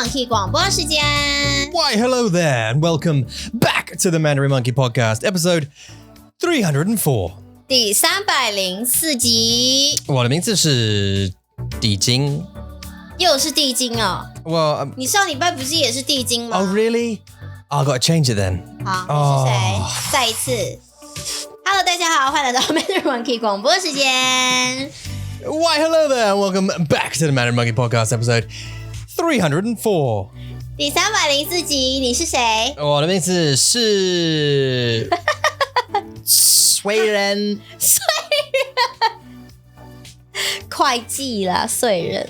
Monkey 广播时间。 Why, hello there, and welcome back to the Mandarin Monkey Podcast, episode 304. 第304集。我的名字是地精。又是地精哦。Well, 你上礼拜不是也是地精吗？ oh, really? I got to change it then. 好，你是谁？再一次。Hello， 大家好，欢迎来到 Mandarin Monkey 广播时间。Why, hello there, and welcome back to the Mandarin Monkey Podcast, episode 304. 第304集，你是谁？我的名字是税人。会计啦，税人。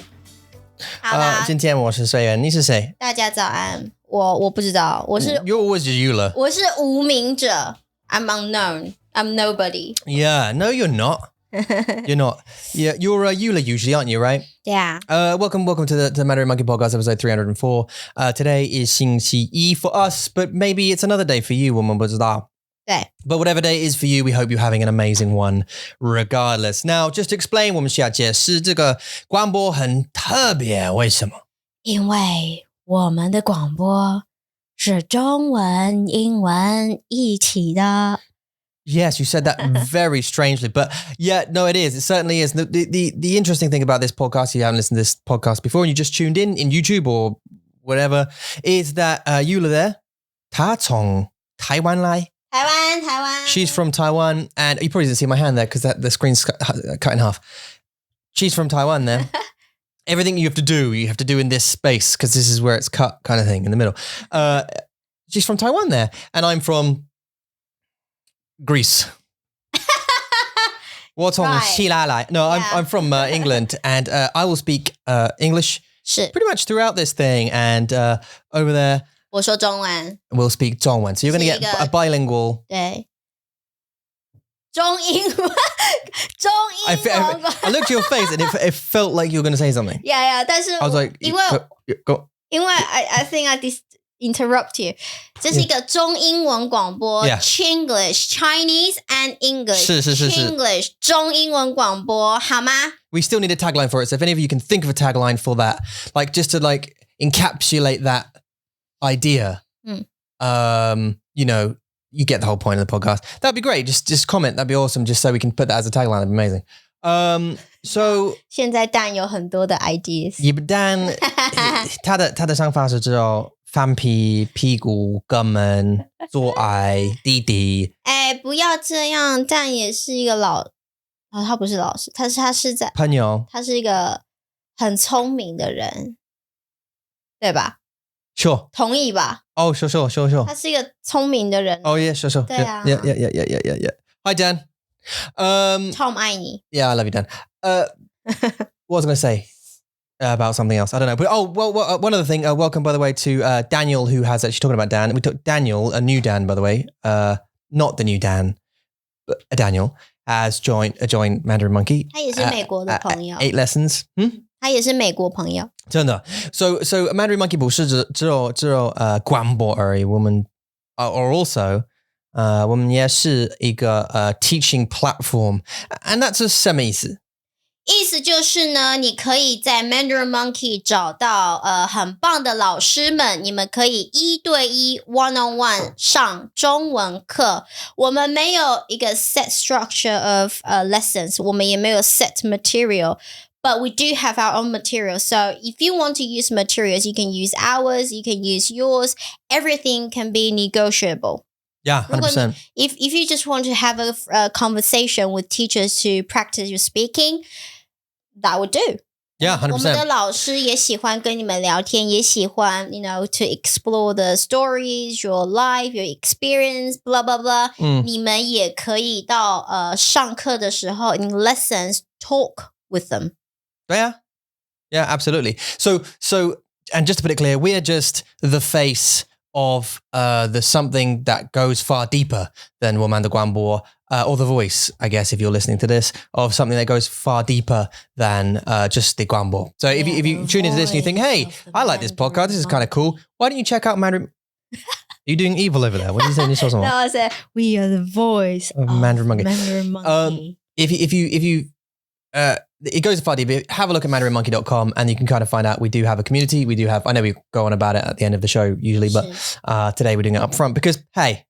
好啦，今天我是税人，你是谁？大家早安。我不知道，我是 You're always Eula. 我是无名者。I'm unknown. I'm nobody. Yeah, no, you're not. You're not. Yeah, you're Eula usually, aren't you? Right? Yeah. Welcome to the Mandarin Monkey Podcast, episode 304. Today is 星期一 for us, but maybe it's another day for you, 我们不知道。对。But whatever day it is for you, we hope you're having an amazing one regardless. Now, just to explain, 我们需要解释这个广播很特别，为什么？因为我们的广播是中文、英文一起的。Yes, you said that very strangely, but yeah, no, it is. It certainly is. The interesting thing about this podcast, if you haven't listened to this podcast before and you just tuned in YouTube or whatever, is that Eula there, 她从台湾来。台湾 She's from Taiwan, and you probably didn't see my hand there because the screen's cut in half. She's from Taiwan there. Everything you have to do in this space because this is where it's cut kind of thing in the middle. She's from Taiwan there, and I'm from Greece. 我从希腊来. No, I'm from England, and I will speak English pretty much throughout this thing, and over there 我说中文 we'll speak 中文. So you're going to get a bilingual. 对，中英文 I looked at your face and it felt like you were going to say something. Yeah, 但是 I was like, 因为 I think I interrupt you. 这是一个中英文广播 Chinglish, Chinese and English. 是 Chinglish 中英文广播好吗？ We still need a tagline for it. So if any of you can think of a tagline for that, like just to like encapsulate that idea, you know, you get the whole point of the podcast. That'd be great. Just comment. That'd be awesome. Just so we can put that as a tagline. That'd be amazing. So 现在Dan 有很多的 ideas. Dan 他的想法是只有翻屁股肛门做爱弟弟。哎，不要这样。Dan 也是一个他不是老师，他是在朋友。他是一个很聪明的人，对吧？Sure. 同意吧？ Oh, sure. 他是一个聪明的人。Oh, yeah, sure. 对啊。Yeah. Hi, Dan. Tom 爱你。Yeah, I love you, Dan. What was I going to say about something else? I don't know. But one other thing. Welcome, by the way, to Daniel, who has actually talking about Dan. We took Daniel, a new Dan, by the way. Not the new Dan, but Daniel has joined Mandarin Monkey. 他也是美国的朋友。 8 lessons. 他也是美国朋友。真的。So Mandarin Monkey 不是只有广播而已，我们or also 我们也是一个teaching platform, and that's 什么意思？意思就是呢，你可以在 Mandarin Monkey 找到很棒的老师们，你们可以1对1 one-on-one 上中文课。我们没有一个 set structure of lessons， 我们也没有 set material。But we do have our own material. So if you want to use materials, you can use ours, you can use yours. Everything can be negotiable. Yeah, 100%. If you just want to have a conversation with teachers to practice your speaking, that would do. Yeah, 100%. 我们的老师也喜欢跟你们聊天，也喜欢 to explore the stories, your life, your experience, blah, blah, blah. 你们也可以到上课的时候 in lessons talk with them. Yeah, absolutely. So, and just to put it clear, we're just the face of the something that goes far deeper than 我们的广播 or the voice, I guess, if you're listening to this, of something that goes far deeper than just the 广播. So if you tune into this and you think, hey, I like this podcast, this is kind of cool, why don't you check out Mandarin? Are you doing evil over there? What did you say? You saw someone? No, I said we are the voice of Mandarin Monkey. Mandarin Monkey. If you it goes far deeper. Have a look at mandarinmonkey.com and you can kind of find out we do have a community. We do have, I know we go on about it at the end of the show usually, but today we're doing it up front because, hey.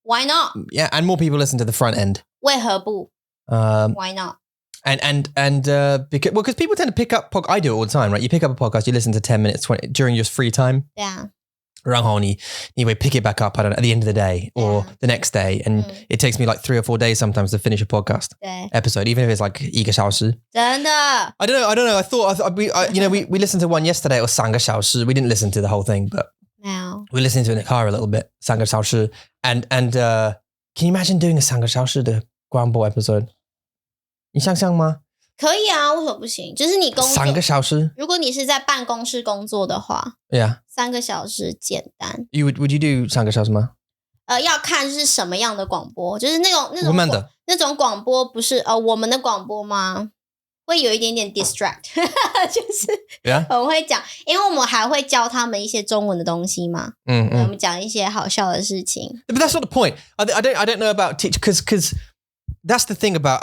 Why not? Yeah, and more people listen to the front end. 为何不? Why not? Because people tend to pick up, I do it all the time, right? You pick up a podcast, you listen to 10 minutes, 20 during your free time. Yeah. 然后你会 pick it back up, I don't know, at the end of the day or the next day. And it takes me like 3 or 4 days sometimes to finish a podcast episode, even if it's like 1个小时. 真的 I don't know. I thought we listened to one yesterday or 3个小时. We didn't listen to the whole thing, but we listened to it in the car a little bit. 3个小时. And can you imagine doing a 3个小时的广播 episode? 你想象吗？可以啊，为什么不行？就是你工作3个小时。如果你是在办公室工作的话 ，Yeah， 3个小时简单。Would you do 3个小时吗？要看是什么样的广播，就是那种广播不是我们的广播吗？会有一点点 distract， 就是很会讲，因为我们还会教他们一些中文的东西嘛。我们讲一些好笑的事情。But that's not the point. I don't know about teach because that's the thing about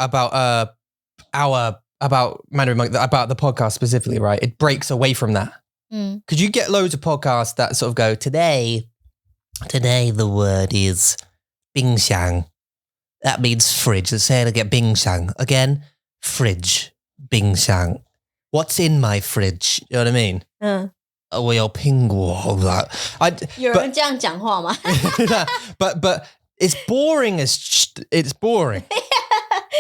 Mandarin Monkey, about the podcast specifically, right? It breaks away from that. Because you get loads of podcasts that sort of go, today the word is 冰箱. That means fridge. Let's say it again, 冰箱. Again, fridge, 冰箱. What's in my fridge? You know what I mean? 我有苹果. 有人这样讲话吗？ But it's boring it's boring.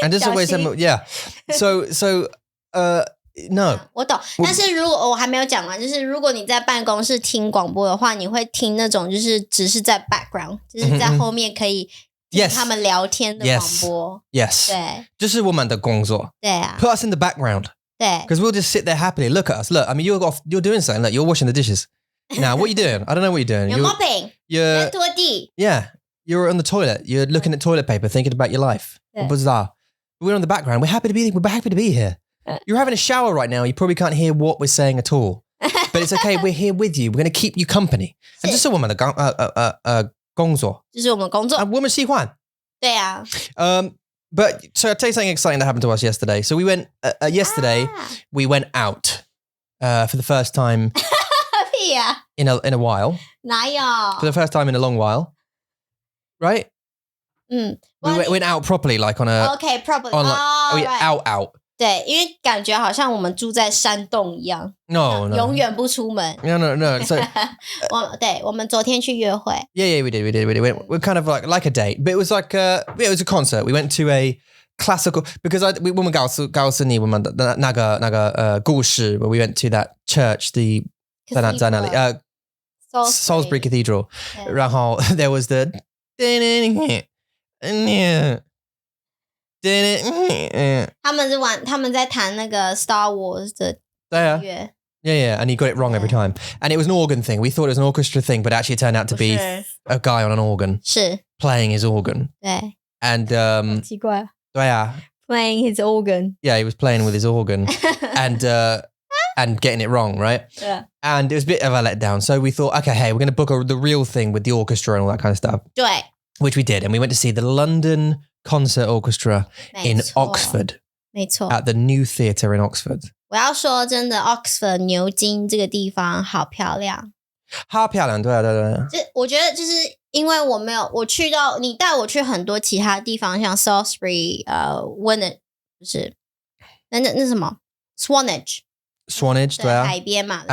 And just always yeah. So no. 我懂，但是如果我还没有讲完，就是如果你在办公室听广播的话，你会听那种就是只是在 background， 就是在后面可以听他们聊天的广播。Yes. 对，就是我们的工作。对啊。Put us in the background. 对。Because we'll just sit there happily. Look at us. Look, I mean, you're doing something. Look, you're washing the dishes. Now, what are you doing? I don't know what you're doing. You're mopping. You're 拖地. Yeah. You're on the toilet. You're looking at toilet paper, thinking about your life. Bizarre. We're on the background. We're happy to be here. You're having a shower right now. You probably can't hear what we're saying at all. But it's okay. We're here with you. We're going to keep you company. And 这是我们的工作。这是我们工作。我们喜欢。对啊。But so I'll tell you something exciting that happened to us yesterday. So we went yesterday. We went out for the first time in a while. 哪有 For the first time in a long while, right? We went out properly, like on a properly. Out. 对，因为感觉好像我们住在山洞一样。No. 永远不出门。No. So 我们昨天去约会。Yeah, we did. We're kind of like a date, but it was like it was a concert. We went to a classical because我们告诉你我们的那个故事 where we went to that church, 在哪里Salisbury Cathedral. 然后 there was the 他们在弹那个 Star Wars 的音乐。Yeah, and he got it wrong every time. And it was an organ thing. We thought it was an orchestra thing, but actually it turned out to be a guy on an organ. 是 playing his organ. 对 And 奇怪。对啊 Playing his organ. Yeah, he was playing with his organ and getting it wrong, right? Yeah. And it was a bit of a letdown. So we thought, okay, hey, we're going to book the real thing with the orchestra and all that kind of stuff. 对 Which we did. And we went to see the London Concert Orchestra in Oxford. 没错 At the new theatre in Oxford. 我要说真的 Oxford 牛津这个地方好漂亮。好漂亮，对。我觉得就是因为我去到你带我去很多其他地方，像 Salisbury Winnet 就是那什么 Swanage 对啊海边嘛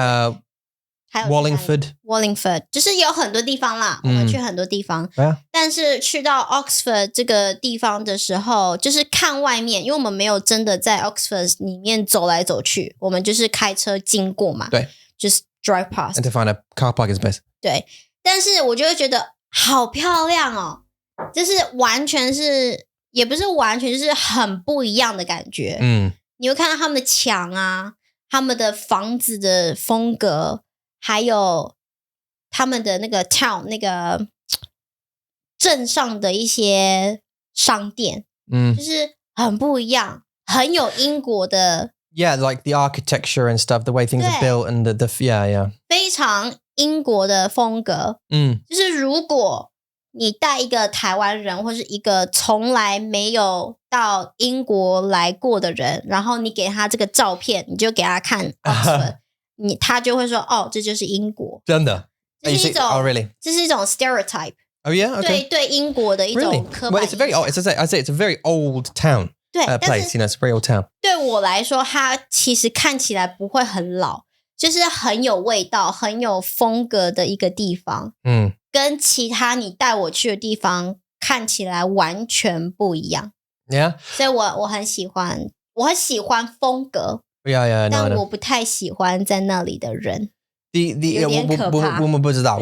还有 Wallingford 就是有很多地方啦我们去很多地方但是去到 Oxford 这个地方的时候就是看外面因为我们没有真的在 Oxford 里面走来走去我们就是开车经过嘛对就是 drive past and to find a car parking space 对但是我就会觉得好漂亮哦就是完全是也不是完全就是很不一样的感觉你会看到他们的墙啊他们的房子的风格还有他们的那个 town 那个镇上的一些商店就是很不一样很有英国的 Yeah, like the architecture and stuff, the way things are built and the yeah. 非常英国的风格就是如果你带一个台湾人或是一个从来没有到英国来过的人，然后你给他这个照片，你就给他看 Oxford，他就会说哦，这就是英国。真的？这是一种 Oh, really? 这是一种 stereotype。 Oh, yeah? Okay. 对英国的一种刻板印象。Well, it's a very old, I say it's a very old town 对 place, you know, it's a very old town. 对我来说，它其实看起来不会很老，就是很有味道、很有风格的一个地方。跟其他你带我去的地方看起来完全不一样。Yeah. 所以我很喜欢，我很喜欢风格。Yeah, no, 但我不太喜欢在那里的人。有点可怕。我们不知道。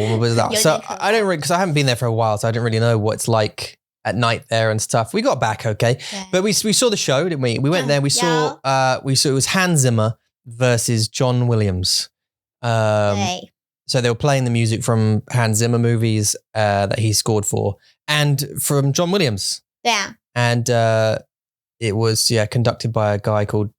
So I don't really, because I haven't been there for a while, so I don't really know what it's like at night there and stuff. We got back okay, but we saw the show, didn't we? We went there. We saw it was Hanz Zimmer versus John Williams. So they were playing the music from Hanz Zimmer movies that he scored for, and from John Williams. 对啊。And it was conducted by a guy called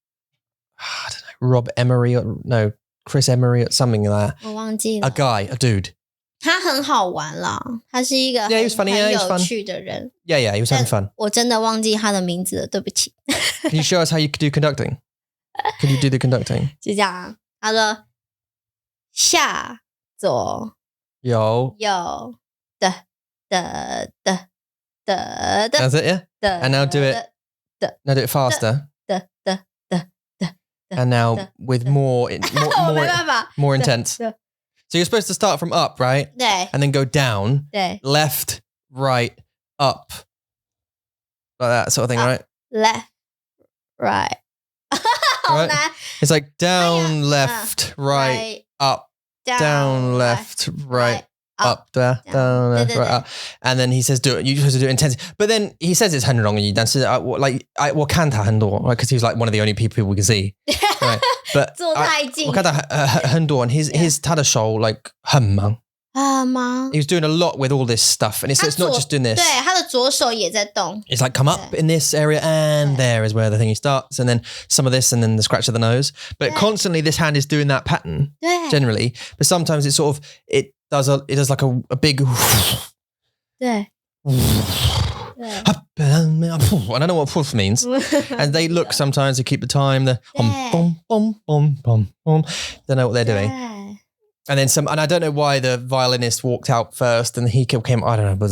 I don't know, Rob Emery or no. Chris Emery or something like that. 我忘记了。 A guy, a dude. 他很好玩啦，他是一个很 he was funny, 很 he was 有 fun. 趣的人。Yeah, he was having fun. 我真的忘记他的名字了，对不起。Can you show us how you could do conducting? Could you do the conducting? 就这样啊，他说下左右的。That's it, yeah? And now do it. Now do it faster. And now with more intense. So you're supposed to start from up, right? 对 And then go down, 对 left, right, up. Like that sort of thing, right? left right 好难 It's like down, left, right, up, down, left, right, up, down, left, right, up. And then he says, do it. You're supposed to do it intense. But then he says it's 很容易,但是我看他很多, right? Because he was like one of the only people we can see. Right? But 坐太近。我看他很多, and他的手 like 很忙。忙 He was doing a lot with all this stuff, and it's not just doing this. 对，他的左手也在动。 It's like come up in this area, and there is where the thing starts, and then some of this, and then the scratch of the nose. But constantly, this hand is doing that pattern 对 generally. But sometimes it's sort of it does like a big. 对 I don't know what poof means, and they look sometimes to keep the time. The bum bum bum bum bum. Don't know what they're doing. 对 And then and I don't know why the violinist walked out first and he came, I don't know, but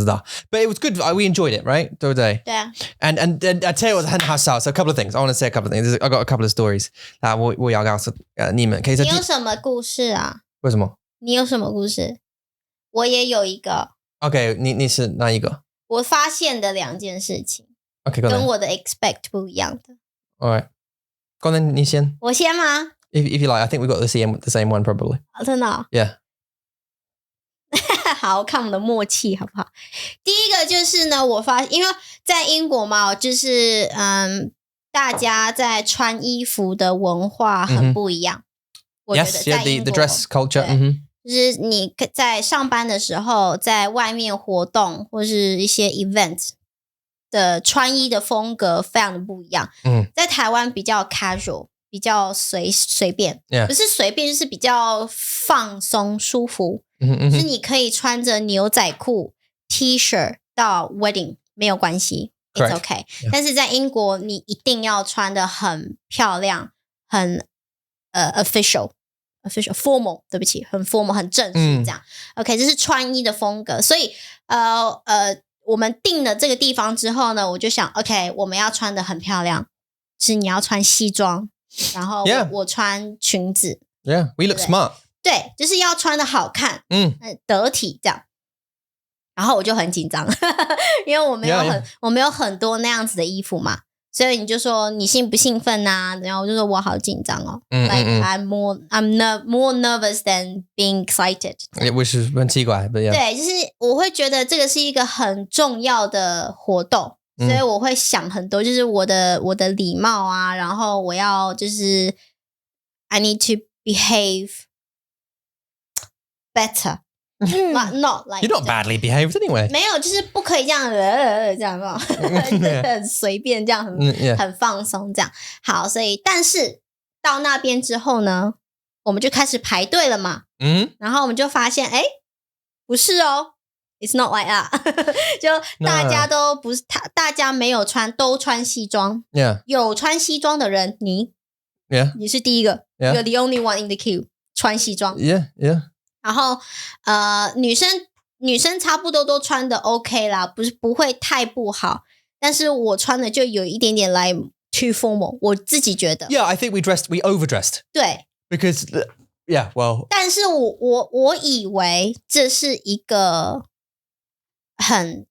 it was good. We enjoyed it, right? 对不对？对啊。 And I tell you what, 很好笑. So a couple of things. I want to say a couple of things. I got a couple of stories. 我要告诉你们。你有什么故事啊？为什么？你有什么故事？我也有一个。 Okay, 你是哪一个？我发现的2件事情 Okay, go 跟 on. 我的 expect 不一样的。 All right. Go on then, 你先。我先吗？ If you like, I think we got the same one probably. 真的哦 Yeah. 好，看我们的默契好不好？第一个就是呢，我发因为在英国嘛，就是大家在穿衣服的文化很不一样。我觉得 Yes, 在 yeah, 英 the 国 dress culture. 对就是你在上班的时候，在外面活动或是一些 event 的穿衣的风格非常的不一样。在台湾比较 casual， 比较随便， Yeah. 不是随便，就是比较放松舒服。就是你可以穿着牛仔裤 T 恤到 wedding 没有关系 It's Correct. okay、 Yeah. 但是在英国你一定要穿得很漂亮，很official formal， 对不起，很 formal 很正式这样、OK 这是穿衣的风格。所以我们定了这个地方之后呢，我就想 OK 我们要穿得很漂亮，是你要穿西装，然后 我穿裙子。 Yeah, we look smart. 对，就是要穿的好看，得体这样。然后我就很紧张，因为我没有很多那样子的衣服嘛，所以你就说你兴不兴奋啊？然后我就说我好紧张哦，like I'm more nervous than being excited， which is 很奇怪， but yeah. 对，就是我会觉得这个是一个很重要的活动，所以我会想很多，就是我的礼貌啊，然后我要就是 I need to behave better. Not like You're not badly behaved anyway. 没有，就是不可以这样这样有很随便这样很放松这样。好，所以但是到那边之后呢，我们就开始排队了嘛。然后我们就发现不是哦， It's not like that 就大家都不是大家没有都穿西装 Yeah. 有穿西装的人你 Yeah. 你是第一个 Yeah. You're the only one in the queue 穿西装 Yeah. Yeah. 然后女生差不多都穿的 OK 啦不会太不好但是我穿的就有一点点来 too formal 我自己觉得 Yeah, I think we overdressed. 对 Because, yeah, well. 但是我以为这是一个很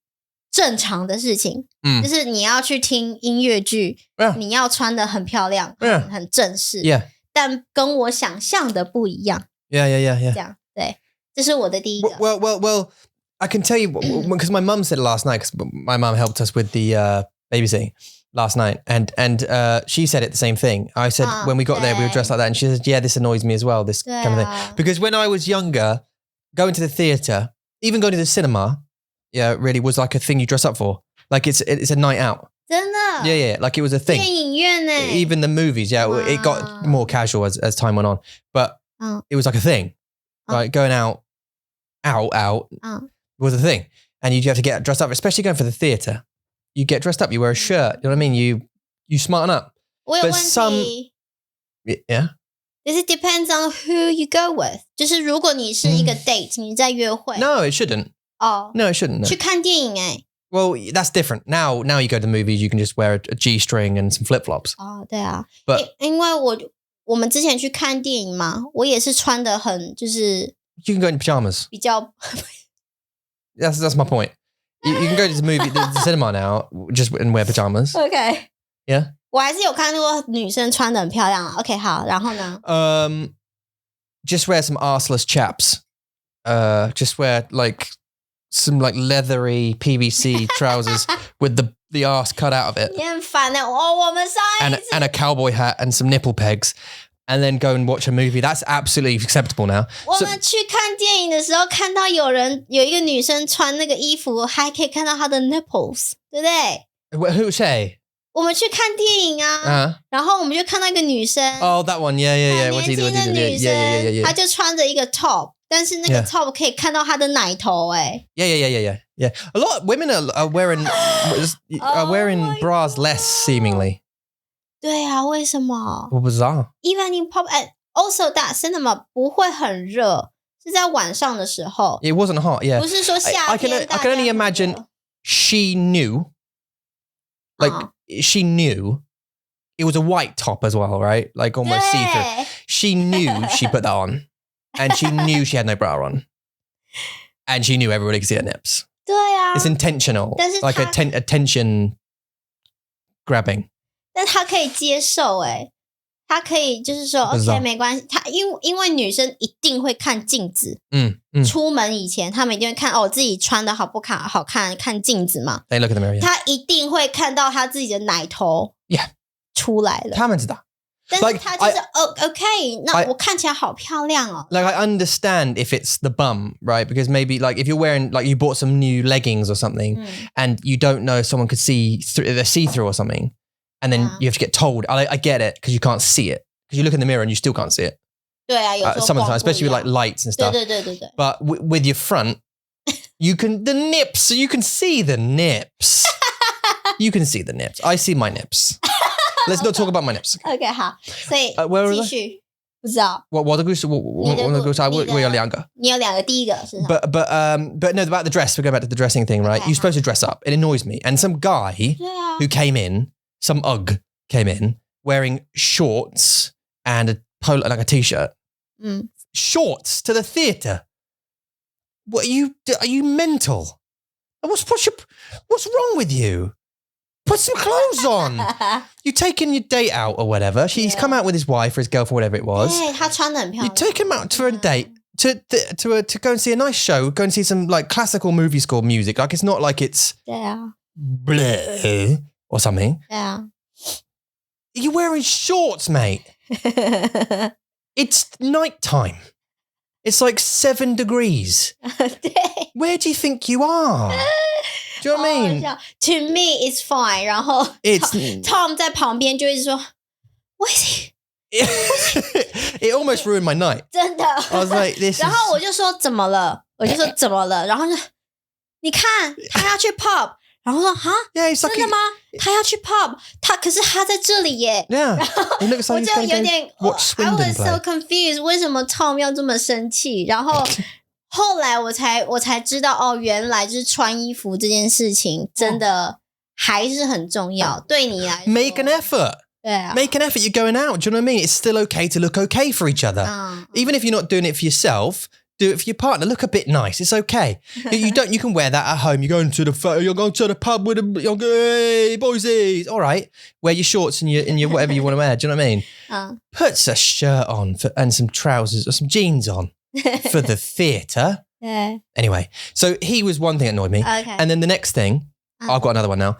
正常的事情就是你要去听音乐剧 你要穿得很漂亮 很正式 Yeah. 但跟我想象的不一样 Yeah. 这样对这是我的第一个 Well, I can tell you, because my mum said it last night, because my mum helped us with the babysitting last night, and she said it the same thing. I said, when we got there, we were dressed like that, and she said, yeah, this annoys me as well, this kind of thing. Because when I was younger, going to the theatre, even going to the cinema, yeah, really was like a thing you dress up for. Like it's a night out. 真的 Yeah, like it was a thing. 电影院呢 Even the movies, yeah, it got more casual as time went on. But it was like a thing. Like going out was a thing. And you'd have to get dressed up, especially going for the theatre. You get dressed up, you wear a shirt, you know what I mean? You smarten up. 我有问题 Yeah? This depends on who you go with 就是如果你是一个 date 你在约会 No, it shouldn't. No, it shouldn't. No. 去看电影欸 Well, that's different. Now you go to the movies, you can just wear a G-string and some flip-flops. 对啊 But 因为我们之前去看电影嘛我也是穿得很就是 you can go in pajamas. 比较 That's my point. You can go to the cinema now just and wear pajamas. OK Yeah. 我还是有看过女生穿得很漂亮 OK 好然后呢 Just wear some arseless chaps. Just wear like some like leathery PVC trousers with the arse cut out of it. 你很烦欸我们上一次 And a cowboy hat and some nipple pegs. And then go and watch a movie. That's absolutely acceptable now. 我们去看电影的时候看到有一个女生穿那个衣服还可以看到她的 nipples 对不对 Who say? 我们去看电影啊然后我们就看到一个女生 Oh, that one. Yeah. 很年轻的女生 Yeah. 她就穿着一个 top 但是那个 top 可以看到她的奶头欸 Yeah. A lot of women are wearing bras less seemingly. 对啊为什么 What bizarre. Even in pop and also that cinema 不会很热是在晚上的时候 It wasn't hot, yeah. 不是说夏天 I can only imagine she knew. Like, she knew. It was a white top as well, right? Like almost see-through. She knew she put that on. And she knew she had no bra on. And she knew everybody could see her nips. 对啊 It's intentional. 但是 Like attention grabbing. 但她可以接受欸她可以就是说 OK 没关系她因为女生一定会看镜子出门以前她们一定会看自己穿的好不好看看镜子嘛 They look at the mirror, yeah. 她一定会看到她自己的奶头 Yeah. 出来了他们知道但是她就是 OK 那我看起来好漂亮哦 Like I understand if it's the bum, right? Because maybe like if you're wearing like you bought some new leggings or something and you don't know if someone could see through they're see-through or something and then you have to get told. I get it because you can't see it. Because you look in the mirror and you still can't see it. 对啊有时候 Sometimes, especially with like lights and stuff. 对 But with your front, you can the nips. You can see the nips. You can see the nips. I see my nips. Let's not talk about my nips. OK 好所以 where was 继续不知道我的故事我的故事我有两个你有两个第一个是什么 But no, about the dress. We go back to the dressing thing, right? You're supposed to dress up. It annoys me. And some guy 对啊 who came in, some UGG came in wearing shorts and a polo, like a t-shirt. Shorts to the theatre. What are you mental? What's wrong with you? Put some clothes on. You taking your date out or whatever. He's come out with his wife or his girlfriend, whatever it was. 对他穿得很漂 You 亮 take him out for a date to go and see a nice show, go and see some like classical movie score music. Like it's not like it's 对啊 bleh or something. 对啊 You're wearing shorts, mate. It's nighttime. It's like 7 degrees. 对 Where do you think you are? Do you know what I mean? 好好笑 To me it's fine 然后 Tom 在旁边就一直说 What is he? It almost ruined my night. 真的 I was like, this 然后 is... 我就说怎么了我就说怎么了然后就你看他要去 pub， 然后说哈， Yeah, he's 真 like 的吗？他要去 pub， 可是他在这里耶。Yeah, he looks 我 like 就 he's 有 going 点 to watch I Swindon was so play. confused， 为什么 Tom 要这么生气？然后后来我才知道哦，原来就是穿衣服这件事情真的还是很重要，对你来说 Make an effort. 对啊 Make an effort. You're going out. Do you know what I mean? It's still okay to look okay for each other. Even if you're not doing it for yourself, do it for your partner. Look a bit nice. It's okay. You can wear that at home. You're going to the pub with hey, boysies. All right. Wear your shorts and your whatever you want to wear. Do you know what I mean? Put a shirt on and some trousers or some jeans on for the theatre. Yeah. Anyway, so he was one thing that annoyed me. Okay. And then the next thing, I've got another one now.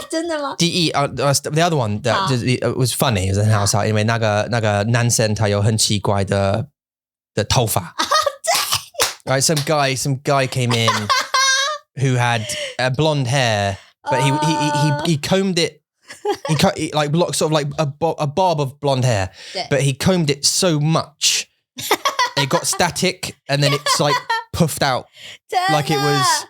真的吗？ the other one that was funny was 很好笑，因为那个男生他有很奇怪的头发。Right, some guy came in who had blonde hair, but he combed it. He like sort of like a bob of blonde hair, but he combed it so much it got static, and then it's like puffed out like it was.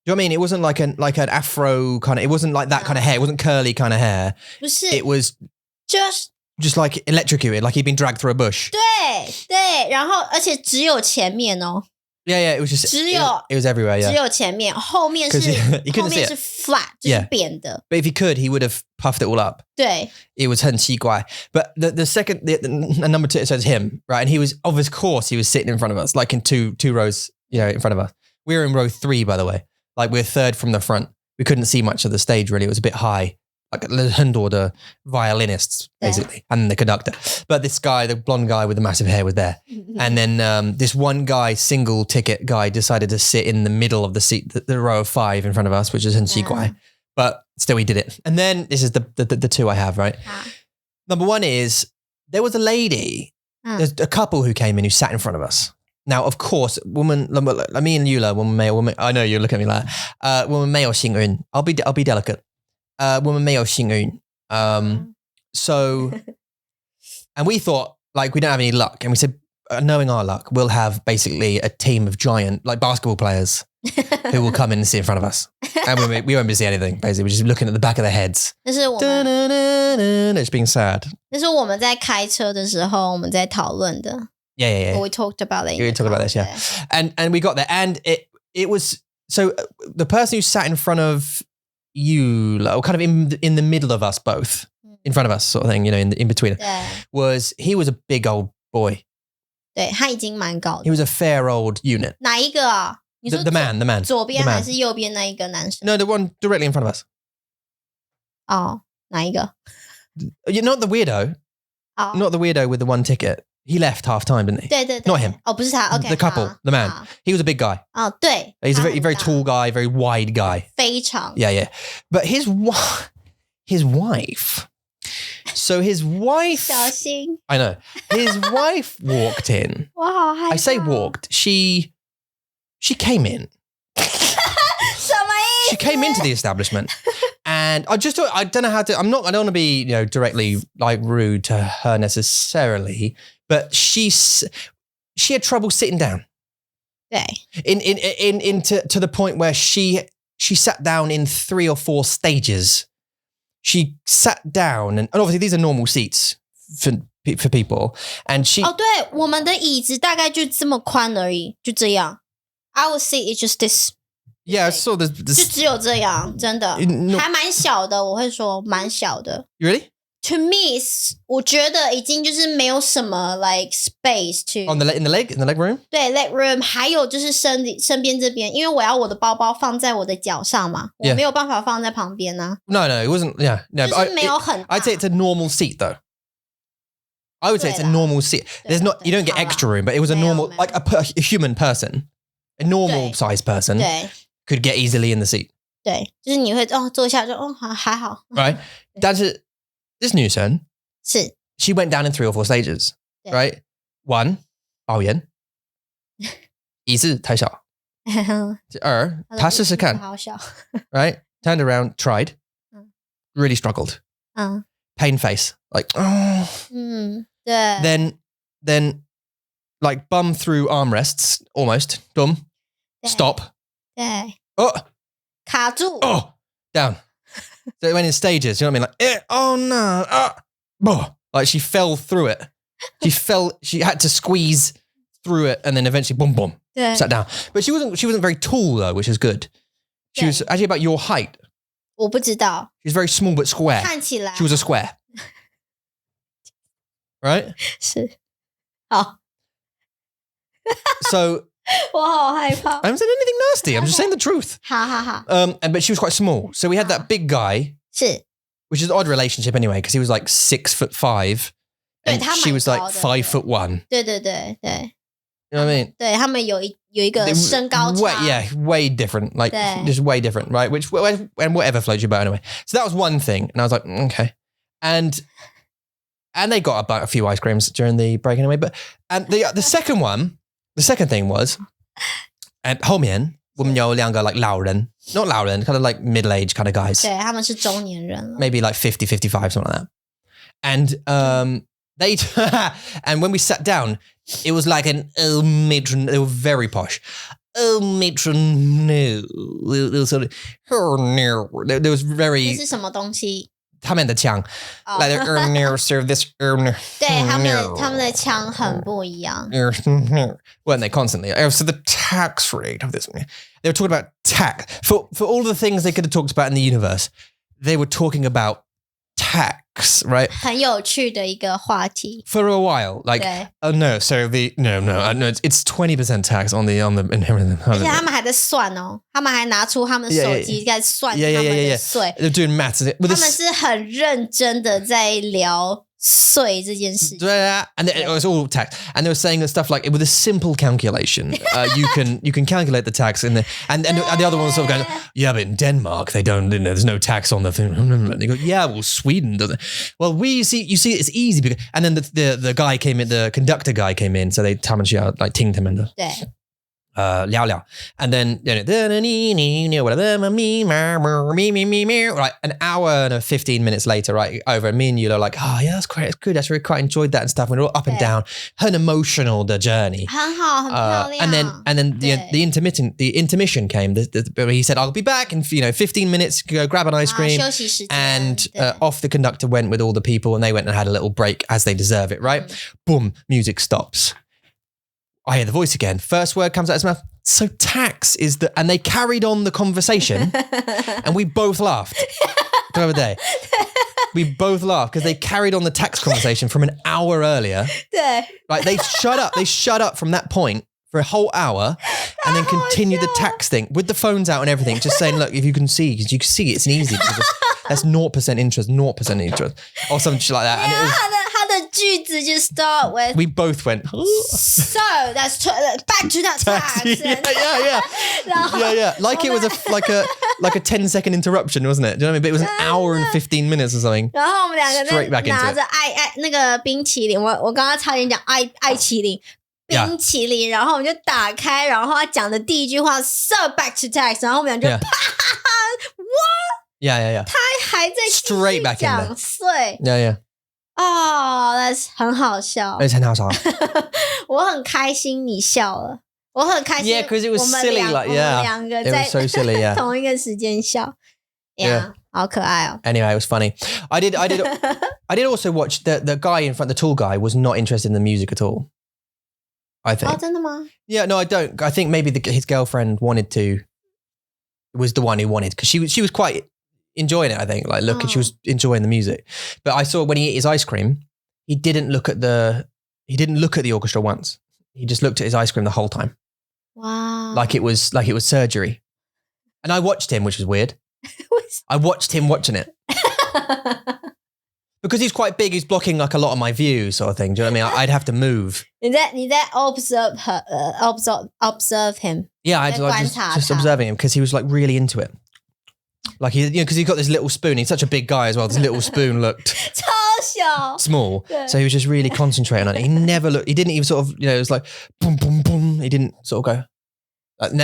Do you know what I mean? It wasn't like an afro kind of. It wasn't like that kind of hair. It wasn't curly kind of hair. 不是 It was just like electrocuted, like he'd been dragged through a bush. 对，然后而且只有前面哦， Yeah, it was just. 只有 it was everywhere. 只 Yeah. 有前面，后面是 you couldn't 后 see 面 it. 是 flat， 就是扁的。 But if he could, he would have puffed it all up. 对 It was 很奇怪. But the second, the number two, it says him, right? And he was, of course, he was sitting in front of us, like in two rows, in front of us. We were in row 3, by the way. Like we're third from the front. We couldn't see much of the stage, really. It was a bit high. Like the violinists, basically, and the conductor. But this guy, the blonde guy with the massive hair, was there. And then this one guy, single ticket guy, decided to sit in the middle of the seat, the row of 5 in front of us, which is 很奇怪. But still, he did it. And then this is the two I have, right? Number one is there was a lady, there's a couple who came in who sat in front of us. Now, of course, woman, like me and Eula, woman, I know you're looking at me like, woman 没有幸运. I'll be delicate. Woman 没有幸运. So, and we thought like we don't have any luck, and we said, knowing our luck, we'll have basically a team of giant like basketball players who will come in and sit in front of us, and we won't be able to see anything. Basically, we're just looking at the back of their heads. 那是我们 It's being sad. 那是我们在开车的时候我们在讨论的。Yeah. We talked about it. We talked about this, yeah. And we got there, and it was so the person who sat in front of you, or kind of in the middle of us both, in front of us, sort of thing, in between, he was a big old boy. 对，他已经蛮高的。 He was a fair old unit. 哪一个啊？你说 The man. 左边还是右边那一个男生？ No, the one directly in front of us. 哦，哪一个？ You're not the weirdo. Not the weirdo with the one ticket. He left half time, didn't he? 对 Not him. 哦，不是他。OK， the couple, the man. 好 He was a big guy. 哦，对。 He's a very tall guy, very wide guy. 非常。 Yeah. But his wife. So his wife. 小心。 I know. His wife walked in. 我好害怕。 I say walked. She came in. 什么意思？ She came into the establishment. And I don't know how to, I don't want to be, directly like rude to her necessarily, but she had trouble sitting down. 对。To the point where she sat down in 3 or 4 stages. She sat down, and obviously these are normal seats for people. And she 哦，对，我们的椅子大概就这么宽而已，就这样。Our seat is just this. Yeah, I saw this. 就只有这样，真的，还蛮小的。我会说蛮小的。Really? To me, 我觉得已经就是没有什么 like space to in the leg room. 对 leg room， 还有就是身边这边，因为我要我的包包放在我的脚上嘛，我没有办法放在旁边啊。No, it wasn't. Yeah, no. 就是没有很大。 I'd say it's a normal seat though. I would say it's a normal seat. There's not, you don't get extra room, but it was a normal, like a human person, a normal sized person 对 could get easily in the seat. 对，就是你会坐下就还好。Right? 但是 this new son, 是 she went down in 3 or 4 stages. 对 Right? 1, 抱怨 1是太小 2, 他试试看好小 Right? Turned around, tried, really struggled. 嗯 Pain face, like, oh. 嗯，对 Then like bum through armrests, almost, dumb, 对 stop, 对， Oh, 卡住。 oh, down. So it went in stages. You know what I mean? Like, oh no. Like she fell through it. She had to squeeze through it and then eventually boom, boom, 对， sat down. But she wasn't very tall though, which is good. She was actually about your height. 我不知道， She was very small but square. 看起来 She was a square. Right? 是。好， So 我好害怕。 I haven't said anything nasty. I'm just saying the truth. 好好好， But she was quite small. So we had that big guy, 是 which is an odd relationship anyway, because he was like 6'5", and 对，他蛮 she was like 高的。 5'1". 对对对对 You know what I mean? 对，他们有一个身高差。 way different. Like, 对。 just way different, right? And whatever floats your boat anyway. So that was one thing. And I was like, okay. And they got about a few ice creams during the break anyway. And the second thing was, and 后面我们有两个 like 老人, not 老人, kind of like middle-aged kind of guys. 对，他们是中年人了。 Maybe like 50, 55, something like that. And they and when we sat down, it was like an matron. They were very posh. Matron, no. There was sort of, no. There was 这 very 是什么东西？他们的腔 哦 like no, serve this 对，他 no. 们的腔很不一样。 weren't they constantly? Oh, so the tax rate of this. They were talking about tax for all the things they could have talked about in the universe. They were talking about tax, right? 很有趣的一个话题。 For a while, like 对， oh no, so no, it's 20% tax on the 而且他们还在算哦，他们还拿出他们手机在算他们的税。 They're doing maths. 他们是很认真的在聊税这件事。 And it was all tax, and they were saying that stuff like with a simple calculation, you can calculate the tax, and the other one was sort of going, yeah, but in Denmark they don't, there's no tax on the thing. And they go, yeah, well Sweden doesn't. Well, you see, it's easy because, and then the guy came in, the conductor guy came in, so they 他们需要 like 听他们的 对， 聊聊, and then whatever, right, an hour and 15 minutes later, right, over, and me and you are like, oh yeah, that's great, it's good, I really quite enjoyed that and stuff. We're all up and down, an emotional the journey, 很好，很漂亮。 and then the intermission came. He said, I'll be back in 15 minutes. Go grab an ice cream, 休息时间 and 对 off the conductor went with all the people, and they went and had a little break as they deserve it, right? Boom, music stops. I hear the voice again. First word comes out of his mouth. So tax is the, and they carried on the conversation, and we both laughed. The other day, we both laughed because they carried on the tax conversation from an hour earlier. 对， Like they shut up from that point for a whole hour, and then continued the tax thing with the phones out and everything, just saying, look, if you can see, because you can see it's an easy. That's 0% interest, 0% interest, or something like that. And it was, 他的句子就 start with we both went, so that's back to that tax. yeah. 然后 Yeah. Like it was like a 10-second interruption, wasn't it? Do you know what I mean? But it was an hour and 15 minutes or something. 然后我们两个 Straight back 在 into 拿 it. 着那个冰淇淋，我刚刚差点讲爱淇淋。 Yeah. 冰淇淋，然后我们就打开，然后他讲的第一句话 "So back to tax"， 然后我们俩就 Yeah. ，Yeah. 他还在继 Straight 续 back in 讲税 Yeah. 哦，那是很好笑， It's 很好笑。我很开心你笑了，我很开心 Yeah, 'cause it was 我们 silly, 两 like, 我 yeah. 们两个 It 在 was so silly, yeah. 同一个时间笑 Yeah. 好可爱哦。 Anyway, it was funny. I did also watch the guy in front, the tall guy was not interested in the music at all. I think. 哦，真的吗？ Yeah, no, I don't. I think maybe his girlfriend was the one who wanted, because she was quite enjoying it, I think. Like, look, she was enjoying the music. But I saw when he ate his ice cream, he didn't look at the orchestra once. He just looked at his ice cream the whole time. Wow. Like it was surgery. And I watched him, which was weird. I watched him watching it. Because he's quite big, he's blocking like a lot of my view, sort of thing. Do you know what I mean? I'd have to move. 你在 observe him. Yeah, I'd like just observing him, because he was like really into it. Like because he's got this little spoon. He's such a big guy as well. This little spoon looked 超小 small, Yeah. so he was just really concentrating on it. He never looked. He didn't even sort of, it was like boom, boom, boom. He didn't sort of go,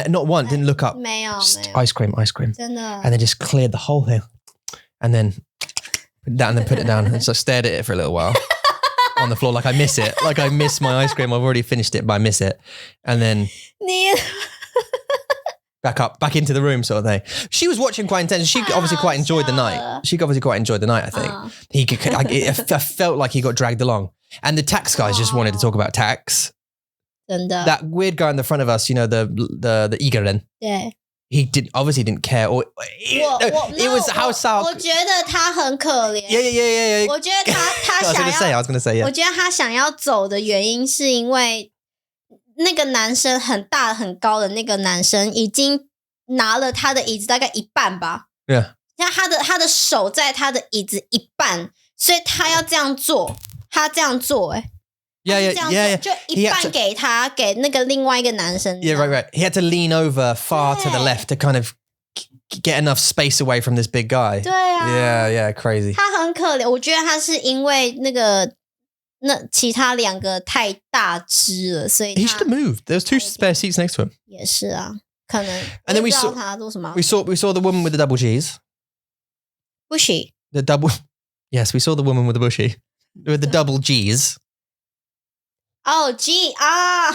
not one. Didn't look up. 没有 Just 没有 ice cream,真的 and then just cleared the whole thing, and then put it down, and then put it down, and so I stared at it for a little while on the floor, like I miss it, like I miss my ice cream. I've already finished it, but I miss it, and then. 你 back into the room sort of thing. She was watching quite intense. She obviously quite enjoyed the night. I think. It felt like he got dragged along. And the tax guys just wanted to talk about tax. 真的 That weird guy in the front of us, you know, the 一个人 对 he obviously didn't care. Or it was how South. 我觉得他很可怜 Yeah. 我觉得他 I was going to say, yeah. 我觉得他想要走的原因是因为那个男生很大很高的那个男生已经拿了他的椅子大概一半吧 Yeah. 他的手在他的椅子一半，所以他要这样做，他这样做Yeah. 就一半给他给那个另外一个男生 Yeah, right. He had to lean over far to the left to kind of get enough space away from this big guy. 对啊 Yeah, crazy. 他很可怜，我觉得他是因为那其他两个太大只了，所以 He should have moved. There was 2 spare seats next to him. 也是啊，可能 And then we 不知道 saw 他做什么 we saw the woman with the double cheese. bushy The double. Yes, we saw the woman with the bushy with the double G's. Oh, G 啊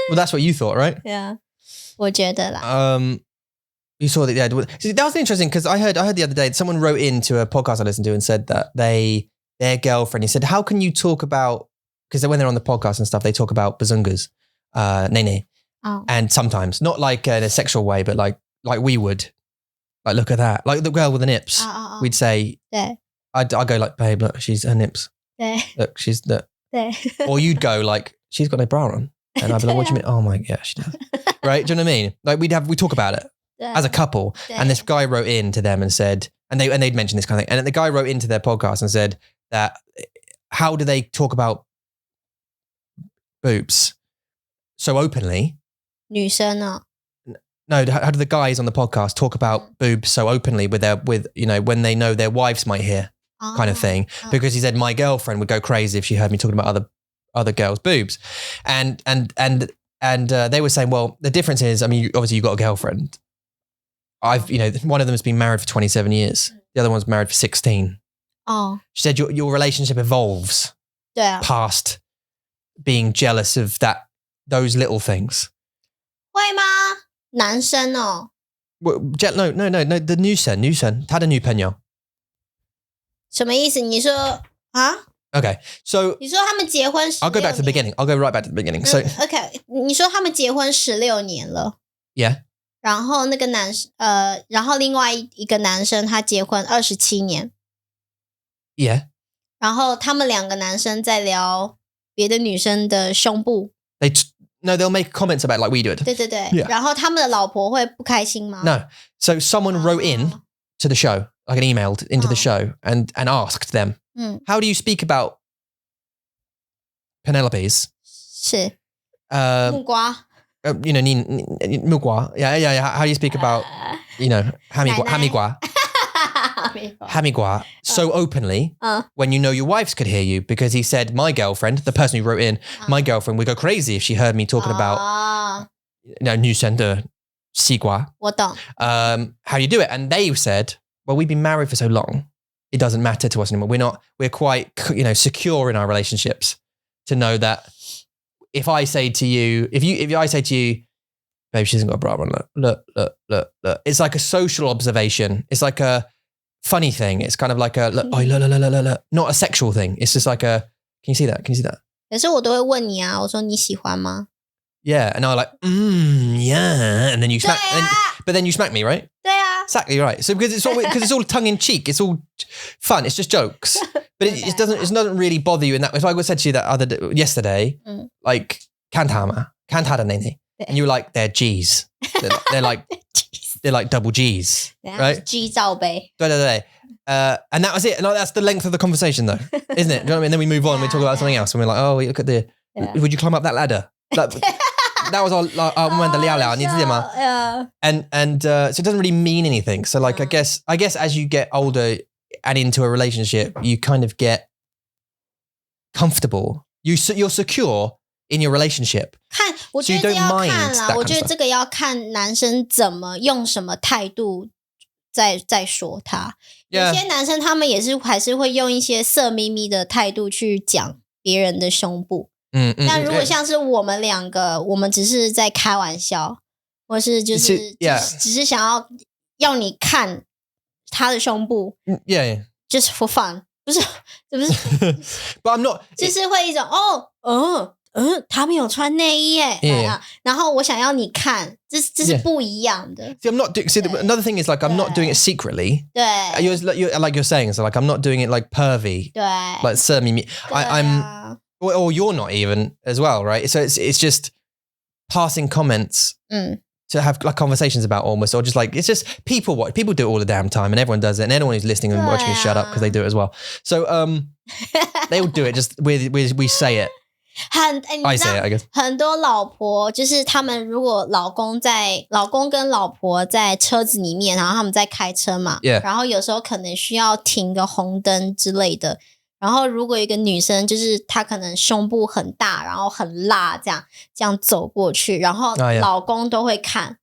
Well, that's what you thought, right? Yeah, 我觉得啦 You saw that. Yeah, see, that was interesting because I heard the other day someone wrote into a podcast I listened to and said that their girlfriend. He said, "How can you talk about?" Because when they're on the podcast and stuff, they talk about bazungas, nene, and sometimes not like in a sexual way, but like we would. Like, look at that. Like the girl with the nips. We'd say, 네. I'd go like, babe, look, she's her nips. 네. Look, she's the. 네. Or you'd go like, she's got no bra on. And I'd be like, what do you mean? Oh my, yeah, she does. Right? Do you know what I mean? Like we talk about it as a couple. And this guy wrote in to them and said, and they'd mentioned this kind of thing. And the guy wrote into their podcast and said that how do they talk about boobs so openly? 女生啊 No, how do the guys on the podcast talk about boobs so openly with you know, when they know their wives might hear kind of thing? Because he said my girlfriend would go crazy if she heard me talking about other girls' boobs. And they were saying, well, the difference is, I mean, obviously you've got a girlfriend. You know, one of them has been married for 27 years. The other one's married for 16. Oh. She said your relationship evolves 对啊 past being jealous of those little things. 会吗男生哦 Well, no, the 女生她的女朋友什么意思你说啊 Okay, so 你说他们结婚 I'll go back to the beginning. I'll go right back to the beginning. So OK 你说他们结婚16年了 Yeah. 然后那个然后另外一个男生他结婚27年 Yeah. 然后他们两个男生在聊别的女生的胸部 They'll make comments about it like we did. 对对对 Yeah. 然后他们的老婆会不开心吗 No. So someone wrote in to the show, like an emailed into the show and asked them, how do you speak about Penelope's? 是木瓜 You know, 木瓜. Yeah. How do you speak about, you know, 哈密瓜 Hamigua so openly when you know your wives could hear you because he said my girlfriend, the person who wrote in, my girlfriend would go crazy if she heard me talking about you know, 女生的西瓜. 我懂 How do you do it? And they said, well, we've been married for so long, it doesn't matter to us anymore. We're quite, you know, secure in our relationships to know that if I say to you, if I say to you, babe, she hasn't got a bra on, look. It's like a social observation. It's like a funny thing. It's kind of like a look, not a sexual thing. It's just like a, can you see that?可是我都会问你啊我说你喜欢吗 Yeah. And I'm like, yeah. And then you smack, but then you smack me, right? 对啊 Exactly right. So because it's all tongue in cheek, it's all fun. It's just jokes, but it doesn't really bother you in that. If I said to you yesterday, like kantama, kantada nene, and you were like, they're G's. They're like double G's, right? G 罩杯 And that was it. And that's the length of the conversation, though, isn't it? Do you know what I mean? Then we move on. And we talk about something else, and we're like, oh, look at would you climb up that ladder? That was our and so it doesn't really mean anything. So like I guess as you get older and into a relationship, you kind of get comfortable. You're secure in your relationship. 看我觉得这要看啦我觉得这个要看男生怎么用什么态度在说他 有些男生他们也是还是会用一些色眯眯的态度去讲别人的胸部但如果像是我们两个我们只是在开玩笑或是就是 Yeah. 只是想要你看他的胸部 Yeah. just for fun 不是 But I'm not 就是会一种他没有穿内衣耶 Yeah. 然后我想要你看这是不一样的 See, I'm not doing. See, another thing is like I'm not doing it secretly. 对 You're saying so. Like I'm not doing it like pervy. 对 Like I'm. 啊 Or you're not even as well, right? So it's just passing comments to have like conversations about almost, or just like it's just people do it all the damn time, and everyone does it, and anyone who's listening and watching shut up because they do it as well. So they all do it. Just we say it. I say it, I guess. 很多老婆就是他们如果老公跟老婆在车子里面，然后他们在开车嘛 Yeah. 然后有时候可能需要停个红灯之类的，然后如果一个女生就是她可能胸部很大，然后很辣这样走过去，然后老公都会看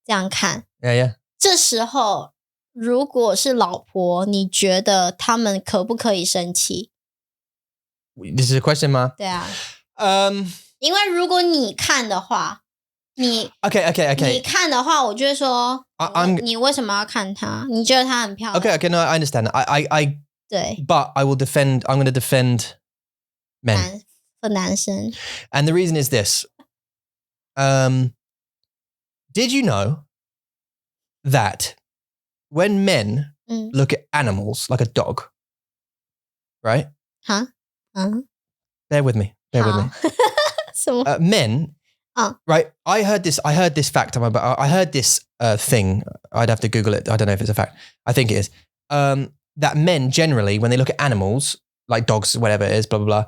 这样看 Yeah. 这时候如果是老婆，你觉得他们可不可以生气？ This is a question, ma. 对啊， 因 因为如果你看的话，你 Okay. 你看的话，我就会说， 你为什么要看她？你觉得她很漂亮 Okay. No, I understand. I 对 But I will defend. I'm going to defend men. 男生 And the reason is this. Did you know that when men look at animals like a dog, right? 哈 Bear with me. 什么 Men, right? I heard this fact. I heard this thing. I'd have to Google it. I don't know if it's a fact. I think it is. That men generally, when they look at animals, like dogs, whatever it is, blah, blah, blah,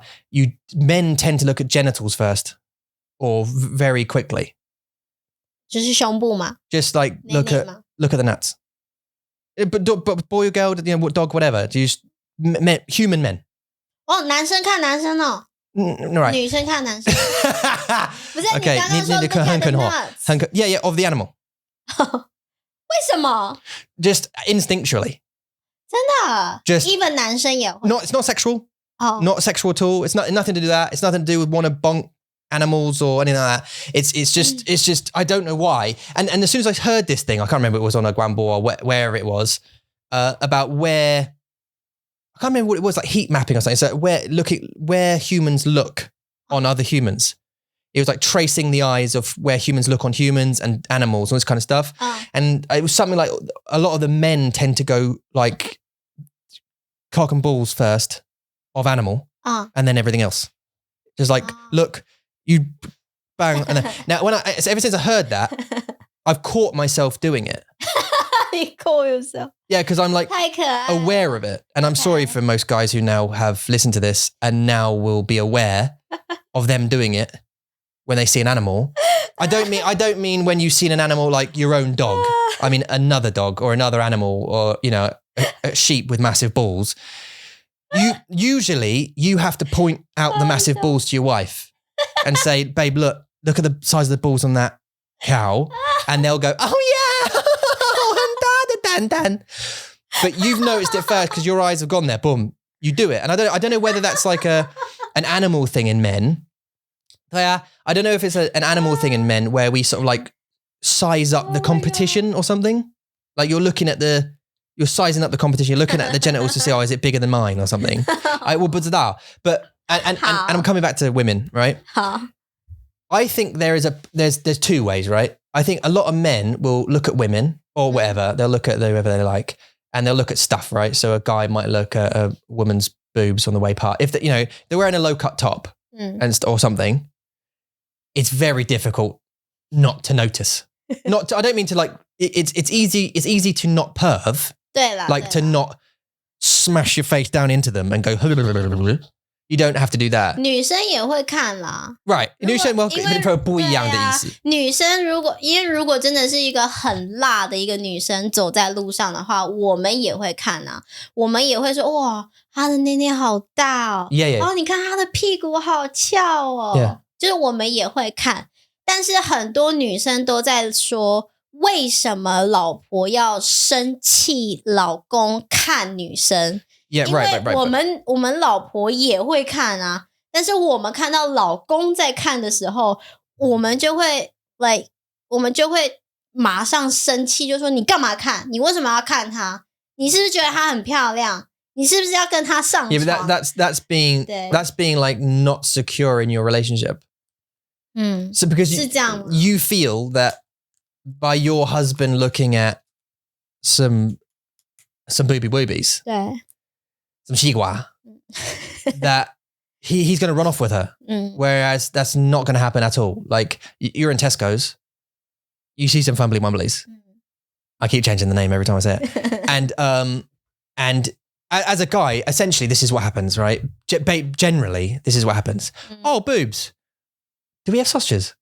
men tend to look at genitals first or very quickly. 就是胸部嘛 Just like look 内 at 内嘛 the nuts. But boy or girl, dog, whatever. Do you human men? 男生看男生哦 Right. 女生看男生不是 Okay. 你刚刚说 look at the nuts Yeah, of the animal. 为什么 Just instinctually. 真的 Just- even 男生也会 It's not sexual. 哦 Not sexual at all. It's nothing to do with that. It's nothing to do with want to bonk animals or anything like that. It's just I don't know why. And as soon as I heard this thing, I can't remember if it was on a Guambo or where it was, about where I can't remember what it was, like heat mapping or something. So where humans look on other humans. It was like tracing the eyes of where humans look on humans and animals, all this kind of stuff. And it was something like a lot of the men tend to go like cock and balls first of animal and then everything else. Just like, look, you bang. And then, now, so ever since I heard that, I've caught myself doing it. You call yourself Yeah, because I'm like 太可爱 aware of it. And I'm sorry for most guys who now have listened to this and now will be aware of them doing it when they see an animal. I don't mean when you've seen an animal like your own dog. I mean another dog or another animal or, a sheep with massive balls. Usually you have to point out the massive balls to your wife and say, babe, look at the size of the balls on that cow. And they'll go, oh yeah. But you've noticed it first because your eyes have gone there. Boom, you do it. And I don't know whether that's like an animal thing in men. Yeah, I don't know if it's an animal thing in men where we sort of like size up the competition or something. Like you're sizing up the competition. You're looking at the genitals to see, is it bigger than mine or something? But I'm coming back to women, right? I think there's two ways, right? I think a lot of men will look at women or whatever. They'll look at whoever they like, and they'll look at stuff, right? So a guy might look at a woman's boobs on the way past. If they're wearing a low cut top or something, it's very difficult not to notice. I don't mean to like. It's easy to not perv. 对啦 Like to not smash your face down into them and go. You don't have to do that. 女生也会看啦 Right. 女生不一样的意思。女生如果真的是一个很辣的一个女生走在路上的话，我们也会看啊，我们也会说哇，她的内内好大哦， Yeah. 哦，你看她的屁股好翘哦 Yeah. 就是我们也会看，但是很多女生都在说，为什么老婆要生气老公看女生？ Yeah, 因为 right. 我们老婆也会看啊，但是我们看到老公在看的时候，我们就会 like 我们就会马上生气，就说你干嘛看？你为什么要看她？你是不是觉得她很漂亮？你是不是要跟她上床？ Yeah, but that's being like not secure in your relationship. So because you feel that by your husband looking at some boobies, 对 some 西瓜, that he's going to run off with her. Whereas that's not going to happen at all. Like you're in Tesco's, you see some fumbly mumblies. I keep changing the name every time I say it. And as a guy, essentially this is what happens, right? Generally, this is what happens. Oh, boobs. Do we have sausages?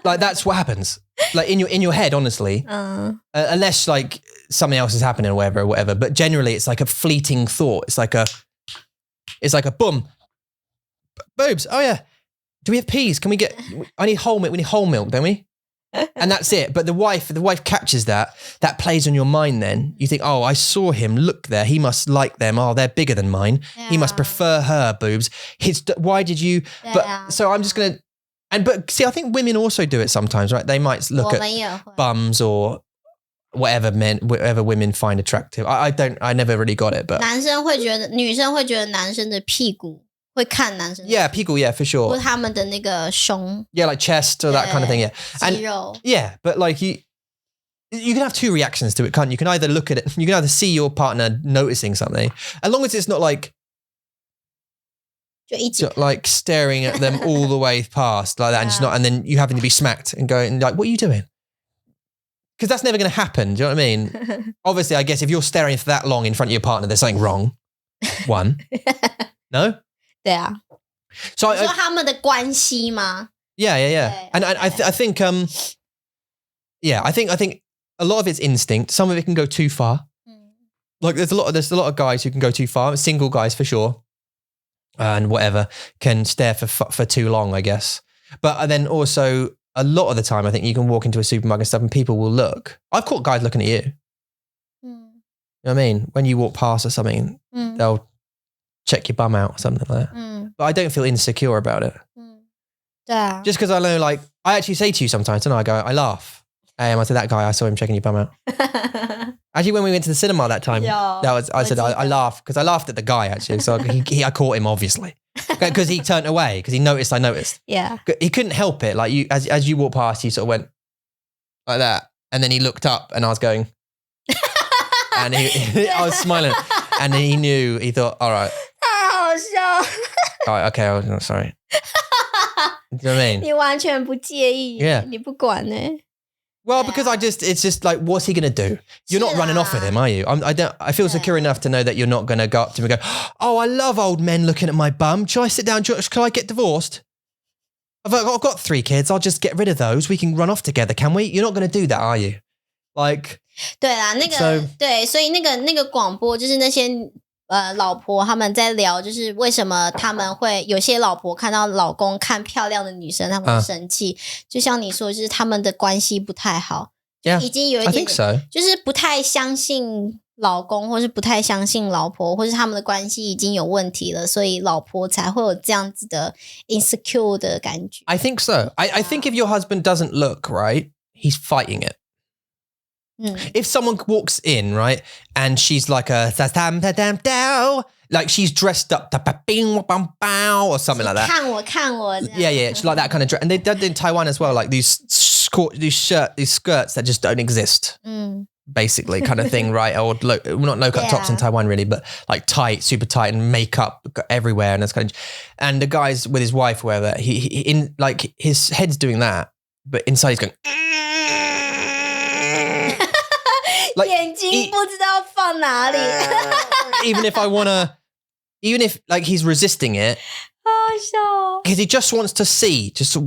Like that's what happens. Like in your head, honestly, unless like something else is happening or whatever. But generally, it's like a fleeting thought. It's like a boom, boobs. Oh yeah. Do we have peas? Can we get? I need whole milk. We need whole milk, don't we? And that's it. But the wife catches that plays on your mind. Then you think, oh, I saw him. Look there. He must like them. Oh, they're bigger than mine. He must prefer her boobs. Why did you? But so I'm just gonna. But see, I think women also do it sometimes, right? They might look at bums or whatever women find attractive. I never really got it, but 男生会觉得女生会觉得男生的屁股会看男生的 yeah, 屁股 yeah, for sure. 或他们的那个胸 Yeah, like chest or that kind of thing, yeah. 肌肉 Yeah, but like you can have two reactions to it, can't you? You can either look at it, you can either see your partner noticing something, as long as it's not like 就一直 like staring at them all the way past like that, and just not, and then you having to be smacked and going like, what are you doing? Because that's never going to happen. Do you know what I mean? Obviously, I guess if you're staring for that long in front of your partner, there's something wrong. One, no. 对啊 So 你说他们的关系吗 Yeah. And I think yeah, I think a lot of it's instinct. Some of it can go too far. Like there's a lot of guys who can go too far. Single guys for sure. And whatever can stare for too long, I guess. But then also a lot of the time, I think you can walk into a supermarket and stuff and people will look. I've caught guys looking at you. You know what I mean? When you walk past or something, they'll check your bum out or something like that. But I don't feel insecure about it. 对啊 Just because I know, like, I actually say to you sometimes, don't I? I laugh. I said, that guy, I saw him checking your bum out. Actually, when we went to the cinema that time, I laughed because I laughed at the guy actually. So I caught him obviously because he turned away because he noticed I noticed. Yeah. He couldn't help it. Like as you walked past, he sort of went like that, and then he looked up, and I was going, and I was smiling, and then he knew. He thought, all right, 好笑 all right, okay, I'm sorry. Do you know what I mean? 你完全不介意 Yeah. 你不管呢 Well, because it's just like, what's he going to do? You're not running off with him, are you? I feel secure enough to know that you're not going to go up to him and go, oh, I love old men looking at my bum. Shall I sit down? Can I get divorced? I've got 3 kids. I'll just get rid of those. We can run off together, can we? You're not going to do that, are you? Like, 对啦那个 So- 对所以那个广播就是那些老婆他们在聊就是为什么他们会有些老婆看到老公看漂亮的女生他们会生气就像你说就是他们的关系不太好 Yeah, 已经有一 I 点 think so. 就是不太相信老公或是不太相信老婆或是他们的关系已经有问题了所以老婆才会有这样子的 insecure 的感觉 I think so. I think if your husband doesn't look right, he's fighting it. If someone walks in, right, and she's like like she's dressed up or something like that. 看我 Yeah, she's like that kind of dress. And they did in Taiwan as well, like these skirts that just don't exist. Basically, kind of thing, right? Or not low-cut tops in Taiwan, really, but like tight, super tight, and makeup everywhere, and that's kind of. And the guy's with his wife, wherever he in like his head's doing that, but inside he's going. Like, 眼睛不知道放哪里 even if like he's resisting it 好笑 because he just wants to see, just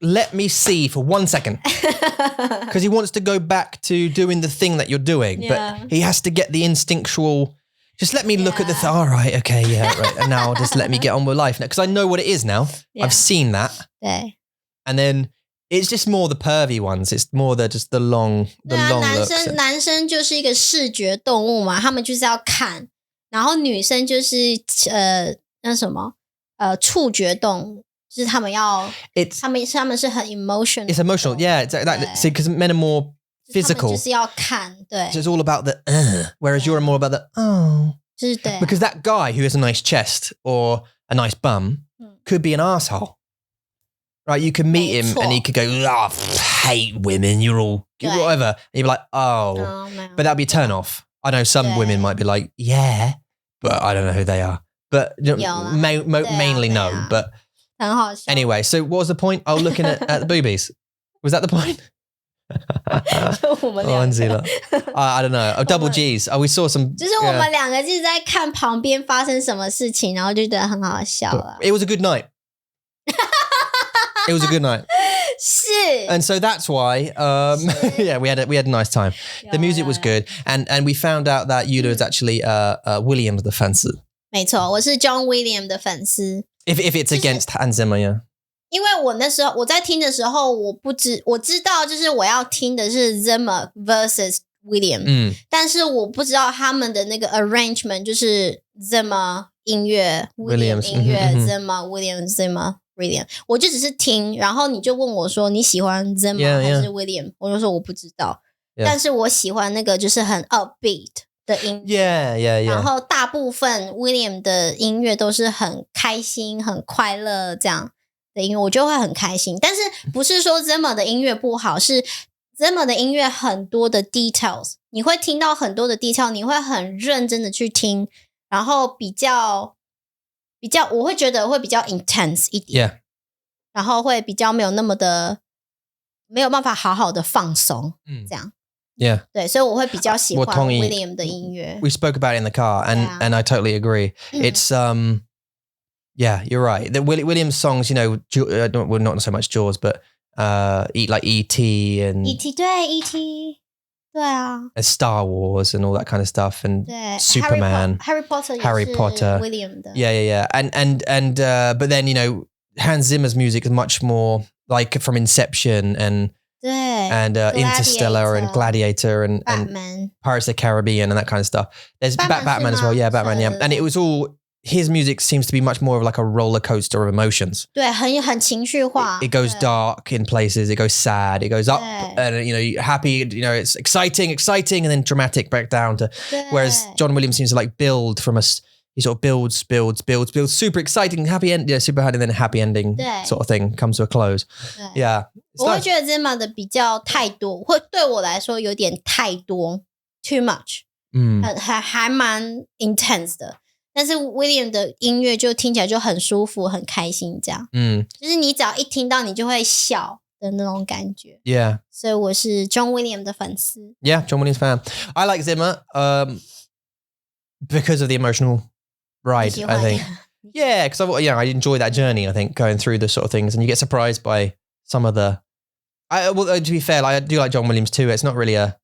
let me see for 1 second because he wants to go back to doing the thing that you're doing, but he has to get the instinctual, just let me look at the all right, okay, yeah, right, and now just let me get on with life now because I know what it is now. I've seen that. 对 And then it's just more the pervy ones. It's more just the long looks. 男生就是一个视觉动物嘛，他们就是要看，然后女生就是那什么触觉动物，就是他们是很 emotional. It's emotional, yeah. See, because men are more physical. 就是要看，对。So it's all about the whereas you're more about the 就是对。Because that guy who has a nice chest or a nice bum could be an asshole. Right, you can meet him and he could go, hate women, you're all whatever. And you'd be like, no. But that'd be a turn off. I know some women might be like, yeah, but I don't know who they are. But mainly no. But anyway, so what was the point? Oh, looking at the boobies. Was that the point? I don't know. Double G's. We saw some. 就是我们两个就是在看旁边发生什么事情，然后就觉得很好笑了。It was a good night. It was a good night. 是 And so that's why, yeah, we had a nice time. The music was good, and we found out that Yuda is actually Williams 的粉丝。没错，我是 John Williams 的粉丝。If it's against Hanz Zimmer, yeah. 因为我那时候我在听的时候，我知道就是我要听的是 Zimmer versus Williams，但是我不知道他们的那个 arrangement 就是 Zimmer 音乐 Williams 音乐 Zimmer Williams Zimmer Williams， 我就只是听，然后你就问我说你喜欢 Zimmer 还是 Williams， 我就说我不知道，但是我喜欢那个就是很 upbeat 的音乐 ，yeah， 然后大部分 Williams 的音乐都是很开心、很快乐这样的音乐，我就会很开心。但是不是说 Zimmer 的音乐不好，是 Zimmer 的音乐很多的 details， 你会听到很多的 detail， 你会很认真的去听，然后比较，我会觉得会比较 intense 一点， yeah， 然后会比较没有那么的没有办法好好的放松，这样。Yeah. 对，所以我会比较喜欢 William 的音乐。We spoke about it in the car, and I totally agree. It's yeah, you're right. The Williams songs, you know, well, not so much Jaws, but like E.T. and E.T. 对 E.T. 对啊 and Star Wars and all that kind of stuff, and Superman, Harry Potter, William 的 yeah, and but then you know Hans Zimmer's music is much more like from Inception and Interstellar and Gladiator and Pirates of the Caribbean and that kind of stuff. There's Batman as well, yeah, Batman, yeah, and it was all. His music seems to be much more of like a roller coaster of emotions. 对，很情绪化。It goes dark in places. It goes sad. It goes up, and you know, happy. You know, it's exciting, and then dramatic back down to. Whereas John Williams seems to like build from a. He sort of builds, super exciting, happy end, yeah, super hard, and then a happy ending sort of thing comes to a close. Yeah. 我会觉得 Zimmer 的比较太多，会对我来说有点太多 ，too much， 还蛮 intense 的。但是 William 的音乐就听起来就很舒服、很开心，这样，就是你只要一听到你就会笑的那种感觉。Yeah， 所以我是 John Williams 的粉丝。Yeah, John Williams fan. I like Zimmer because of the emotional ride. I think. Yeah, because I enjoy that journey. I think going through the sort of things, and you get surprised by some of the. Well, to be fair, I do like John Williams too. It's not really a.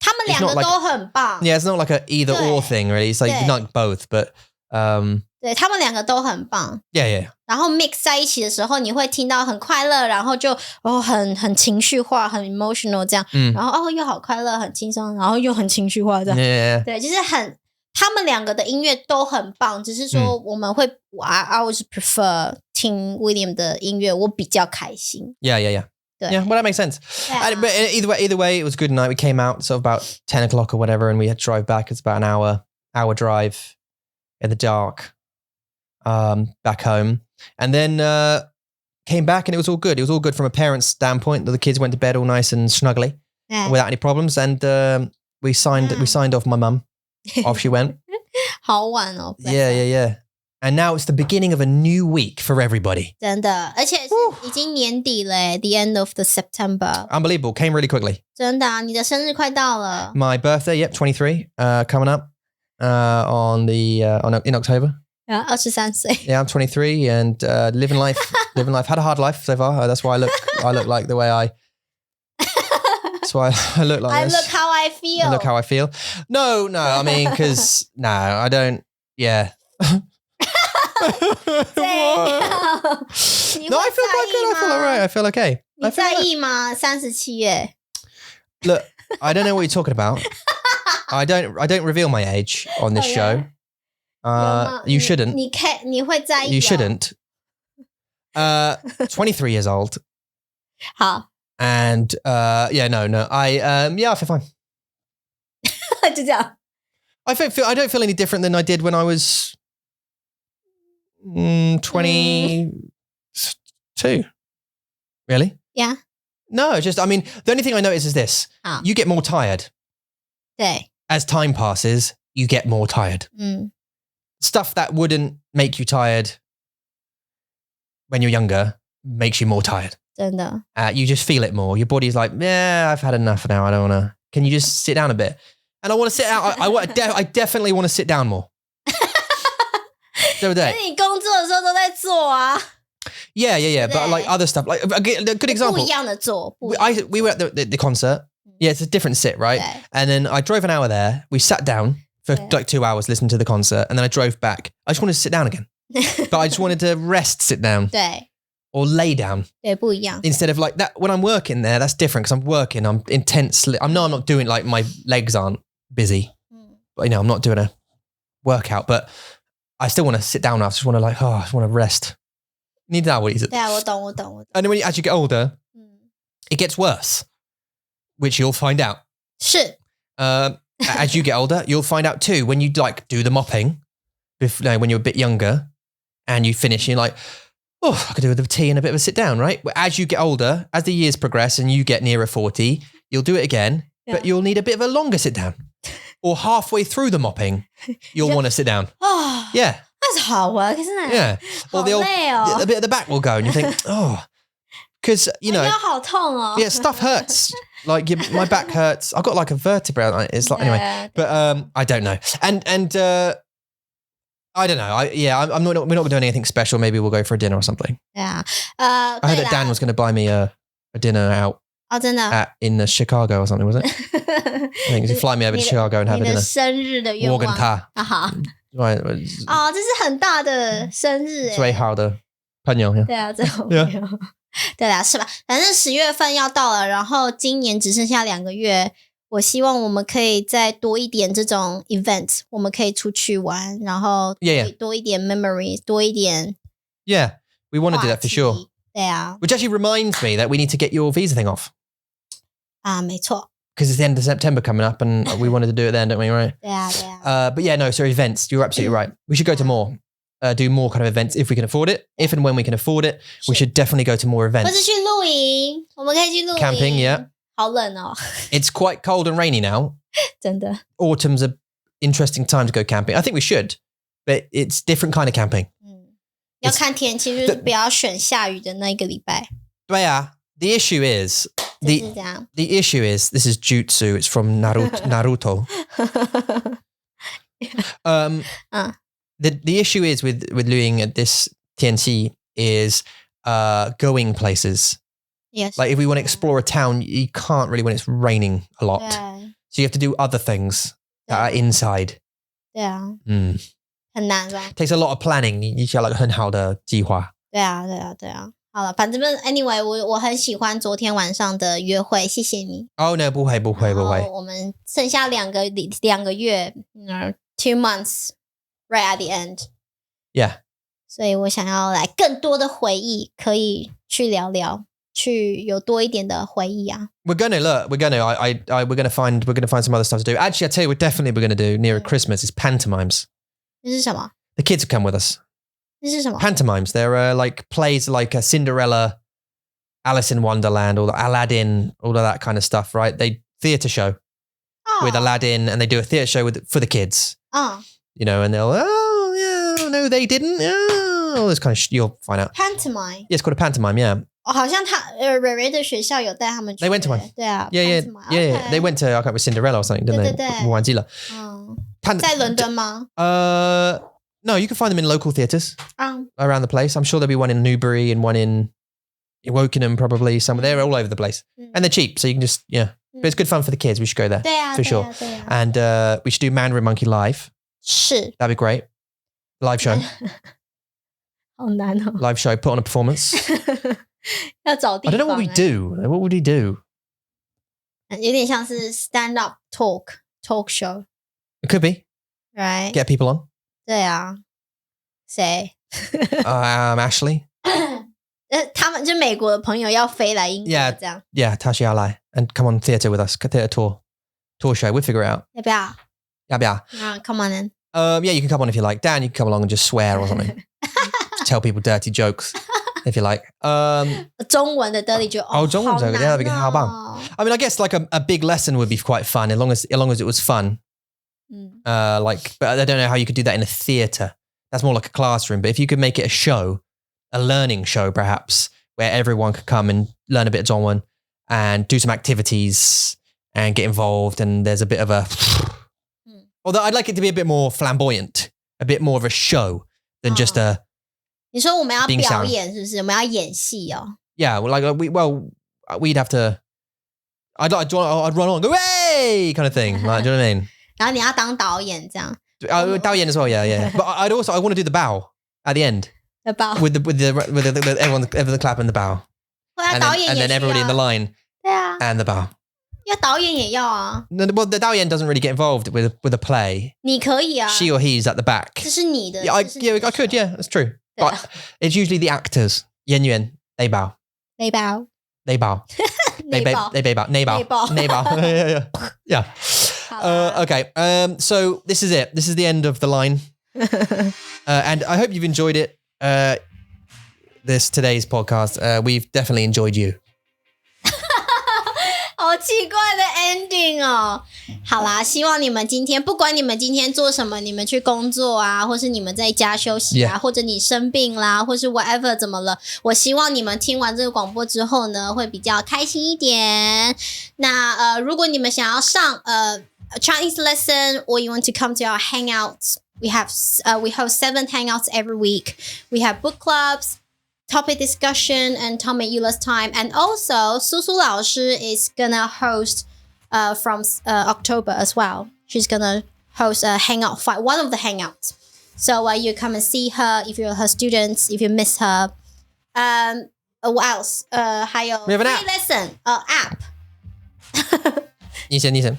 他们两个都很棒。Yeah, it's not like a either or thing, really. It's like you like both, but 对，他们两个都很棒。Yeah. 然后 mix 在一起的时候，你会听到很快乐，然后就很情绪化，很 emotional 这样。然后又好快乐，很轻松，然后又很情绪化这样。Yeah. 对，就是他们两个的音乐都很棒，只是说我们会I always prefer 听 William 的音乐，我比较开心。Yeah. Yeah, well, that makes sense. Yeah. But either way, it was a good night. We came out sort of about 10 o'clock or whatever, and we had to drive back. It's about an hour drive in the dark back home. And then came back, and it was all good. It was all good from a parent's standpoint. The kids went to bed all nice and snuggly without any problems. And we signed off my mum. Off she went. 好晚哦。Yeah. And now it's the beginning of a new week for everybody. 真的，而且是已经年底了 the end of the September. Unbelievable. Came really quickly. 真的啊，你的生日快到了。My birthday, yep, 23, coming up in October. 23岁。Yeah, I'm 23 and living life. Had a hard life so far. That's why I look like the way I. That's why I look like this. Look how I feel. Look how I feel. No. I mean, because no, I don't. Yeah. No, I feel quite good. I feel all right. I feel okay. 你在意吗？37耶。Look, I don't know what you're talking about. I don't reveal my age on this show. You shouldn't. 你会在意？ You shouldn't. 23 years old. 好， And I feel fine. 就这样。I don't feel any different than I did when I was 22. Really? Yeah. No, the only thing I notice is this. You get more tired. 对， As time passes, you get more tired. Stuff that wouldn't make you tired when you're younger makes you more tired. 真的。 You just feel it more. Your body's like, yeah, I've had enough now. I don't want to. Can you just sit down a bit? And I want to sit down. I definitely want to sit down more. 对不对？你工作的时候都在做啊。Yeah. But like other stuff, like a good example. 不一样的做。We were at the concert. Yeah, it's a different sit, right? Okay. And then I drove an hour there. We sat down for like 2 hours listening to the concert. And then I drove back. I just wanted to sit down again. But I just wanted to sit down. 对。 Or lay down. 对，不一样。 Instead of like that, when I'm working there, that's different because I'm working. I'm intensely. I'm not doing like my legs aren't busy. But I'm not doing a workout. But I still want to sit down. I just want to I just want to rest. 你知道我意思？ 对啊，我懂。 And then as you get older, it gets worse, which you'll find out. 是。 As you get older, you'll find out too when you like do the mopping, when you're a bit younger, and you finish, you're like, oh, I could do with a tea and a bit of a sit down, right? But as you get older, as the years progress and you get nearer 40, you'll do it again, but you'll need a bit of a longer sit down. Or halfway through the mopping, you'll want to sit down. Oh, yeah. That's 好玩，可是呢， Yeah. Or a bit at the back will go and you think, oh, because, 腰好痛哦。 yeah, stuff hurts. Like my back hurts. I've got like a vertebra. It's like, anyway, but I don't know. And I don't know. We're not going to do anything special. Maybe we'll go for a dinner or something. Yeah. I heard that Dan was going to buy me a dinner out 哦，真的。 in Chicago or something, was it? I think he'd fly me over to Chicago and have a 你的 dinner. 生日的愿望。我跟他。好。 Right. 哦，这是很大的生日哎。最好的朋友。Yeah. 对啊，最好朋友。对啦，是吧？反正10月份要到了，然后今年只剩下2个月。我希望我们可以再多一点这种 events， 我们可以出去玩，然后多一点 memories， 多一点。Yeah, we want to do that for sure. 对啊。Which actually reminds me that we need to get your visa thing off. 啊，没错。 Because it's the end of September coming up and we wanted to do it then, don't we, right? 对啊。 But yeah, no, so events, you're absolutely right. We should go to more. Do more kind of events if we can afford it. If and when we can afford it, we should definitely go to more events. 或是去露营，我们可以去露营。 Camping, yeah. 好冷哦。 It's quite cold and rainy now. 真的。 Autumn's an interesting time to go camping. I think we should, but it's different kind of camping. 要看天气，就是不要选下雨的那一个礼拜。对啊。The issue is the issue is this is jutsu. It's from Naruto. The issue is with Luing at this TNC is going places. Yes. Like if we want to explore a town, you can't really when it's raining a lot. So you have to do other things that are inside. 对啊。很难吧？ Takes a lot of planning. 你需要like 很好的计划。对啊。好了，反正 anyway， 我很喜欢昨天晚上的约会，谢谢你。Oh no， 不会。我们剩下2个月，2 months right at the end。 Yeah。 所以我想要来更多的回忆，可以去聊聊，去有多一点的回忆啊。We're gonna find some other stuff to do. Actually, I tell you, we're gonna do near Christmas is pantomimes. 这是什么？ The kids will come with us. 这是什么？ Pantomimes. They're like plays like a Cinderella, Alice in Wonderland, or Aladdin, all of that kind of stuff, right? They theatre show with Aladdin, and they do a theatre show for the kids. You know, and they'll no, they didn't. All this kind of you'll find out. Pantomime. Yeah, it's called a pantomime. Yeah. 好像瑞瑞的学校有带他们去。 They went to one. 对啊。Yeah. They went to I can't remember Cinderella or something, didn't they? 对。忘记了。在伦敦吗？ No, you can find them in local theatres around the place. I'm sure there'll be one in Newbury and one in Wokingham, probably somewhere. They're all over the place, and they're cheap, so you can just But it's good fun for the kids. We should go there for sure. And we should do Mandarin Monkey live. 是 That'd be great. Live show. 好难哦。 Live show. Put on a performance. 要找地 I 方。 don't know what we do. What would we do? 有点像是 stand up talk show. It could be. Right. Get people on. 对啊。谁？ Ashley. 他们就美国的朋友要飞来英国这样。Yeah, 他需要来 and come on theatre with us, theatre tour show. We'll figure it out. 要不要？要不要？ Come on then. Yeah, you can come on if you like. Dan, you can come along and just swear or something. Just tell people dirty jokes if you like. 中文的 dirty joke 中文 joke, yeah, 好棒。I mean, I guess like a big lesson would be quite fun as long as it was fun. But I don't know how you could do that in a theatre. That's more like a classroom. But if you could make it a show, a learning show perhaps, where everyone could come and learn a bit of 中文 and do some activities and get involved, and there's a bit of a... Although I'd like it to be a bit more flamboyant, a bit more of a show than just a... 你说我们要表演是不是？我们要演戏哦。Yeah, we'd have to... I'd run on and go, hey! Kind of thing. Like, do you know what I mean? 然后你要当导演这样。导演 as well, yeah. But I want to do the bow at the end. The bow. With the everyone clap and the bow. And then everybody in the line. 对啊。And the bow. 要导演也要啊。Well, the 导演 doesn't really get involved with a play. 你可以啊。She or he's at the back. 这是你的。I could, yeah, that's true. But it's usually the actors. 演员 they bow. They bow. They bow. They bow. They bow. Yeah. Okay. So this is it. This is the end of the line. And I hope you've enjoyed it. Today's podcast. We've definitely enjoyed you. 好奇怪的 ending 哦。好啦，希望你们今天不管你们今天做什么，你们去工作啊，或是你们在家休息啊，或者你生病啦，或是 whatever 怎么了，我希望你们听完这个广播之后呢，会比较开心一点。那如果你们想要上Chinese lesson, or you want to come to our hangouts, we host 7 hangouts every week. We have book clubs, topic discussion, and Tom and Eula's time. And also, Susu 老师 is gonna host from October as well. She's gonna host a hangout fight, one of the hangouts. So you come and see her if you're her students, if you miss her. What else? 还有 We have an free lesson app. 你先。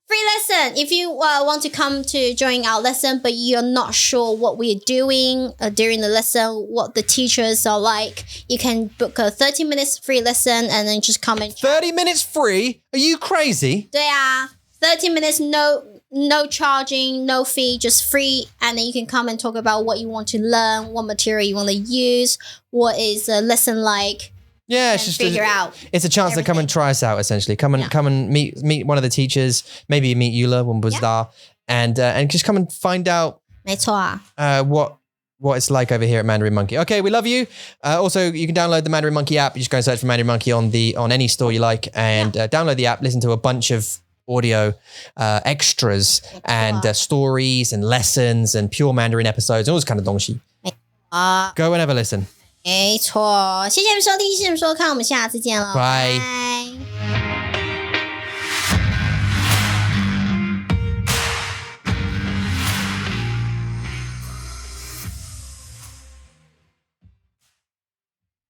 Free lesson. If you want to come to join our lesson, but you're not sure what we're doing during the lesson, what the teachers are like, you can book a 30 minutes free lesson and then just come and chat. 30 minutes free? Are you crazy? 对啊 30 minutes, no charging, no fee, just free. And then you can come and talk about what you want to learn, what material you want to use, what is a lesson like. Yeah, it's just figure out. It's a chance to come and try us out. Essentially, come and meet one of the teachers. Maybe meet Eula when was there, and just come and find out. 没错啊。What it's like over here at Mandarin Monkey. Okay, we love you. Also, you can download the Mandarin Monkey app. You just go and search for Mandarin Monkey on any store you like, and download the app. Listen to a bunch of audio extras and stories and lessons and pure Mandarin episodes and all this kind of 东西. Go and have a listen. 没错，谢谢你们收听，谢谢你们收看，我们下次见了，拜。拜。